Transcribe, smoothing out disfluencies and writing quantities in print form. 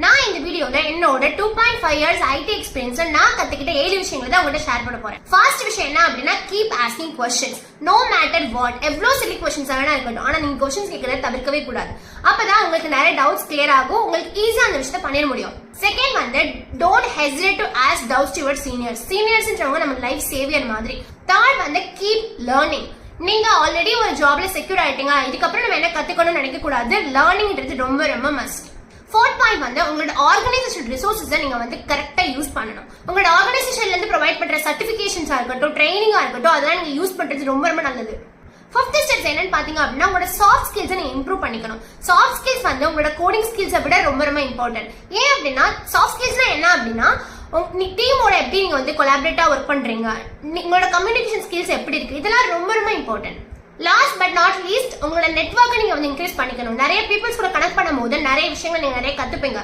நான் இந்த வீடியோல என்னோட 2.5 years IT எக்ஸ்பீரியன்ஸ் நான் கத்துக்கிட்ட 7 விஷயங்களை தான் உங்ககிட்ட ஷேர் பண்ண போறேன். ஃபர்ஸ்ட் விஷயம் என்ன அப்படின்னா keep asking questions. No matter what, எவ்வளவு சில்லி क्वेश्चंस வேணா இருக்கட்டும், ஆனா நீங்க क्वेश्चंस கேட்கறத தவிர்க்கவே கூடாது. அப்பதான் உங்களுக்கு நிறைய டவுட்ஸ் கிளியர் ஆகும், உங்களுக்கு ஈஸியா அந்த விஷயத்தை பண்ணிட முடியும். செகண்ட் வந்து don't hesitate to ask doubts to your seniors. சீனியர்ஸ்ன்றவங்க நம்ம லைஃப் சேவியர் மாதிரி. தேர்ட் வந்து கீப் லேர்னிங். நீங்க ஆல்ரெடி ஒரு ஜாப்ல செக்யூர் ஆயிட்டீங்க, இதுக்கப்புறம் நம்ம என்ன கத்துக்கணும்னு நினைக்க கூடாது. லேர்னிங்ன்றது ரொம்ப ரொம்ப மஸ்ட். ஃபோர்த் பாயிண்ட் வந்து உங்களோட ஆர்கனைசேஷன் ரிசோர்ஸஸை நீங்க வந்து கரெக்டா யூஸ் பண்ணணும். உங்களோட ஆர்கனைசேஷன்ல இருந்து ப்ரொவைட் பண்ற சர்டிபிகேஷன்ஸா இருக்கட்டும், ட்ரைனிங்கா இருக்கட்டும், அதெல்லாம் நீங்க யூஸ் பண்றது ரொம்ப ரொம்ப நல்லது. ஃபிஃப்த் ஸ்டெப்ஸ் என்னன்னு பாத்தீங்க அப்படின்னா உங்களோட சாஃப்ட் ஸ்கில்ஸை நீங்க இம்ப்ரூவ் பண்ணிக்கணும். சாஃப்ட் ஸ்கில்ஸ் வந்து உங்களோட கோடிங் ஸ்கில்ஸை விட ரொம்ப ரொம்ப இம்பார்ட்டன்ட். ஏன் அப்படின்னா சாஃப்ட் ஸ்கில்ஸ்னா என்ன அப்படின்னா டீமோட எப்படி நீங்க வந்து கொலாபரேட்டா ஒர்க் பண்றீங்க, உங்களோட கம்யூனிகேஷன் ஸ்கில்ஸ் எப்படி இருக்கு, இதெல்லாம் ரொம்ப ரொம்ப important. Last but not least உங்களோட நெட்வொர்க்கை நீங்க வந்து இன்க்ரீஸ் பண்ணிக்கணும். நிறைய பீப்புள்ஸ் கூட கனெக்ட் பண்ணும்போது நிறைய விஷயங்கள் நீங்க நிறைய கத்துப்பீங்க.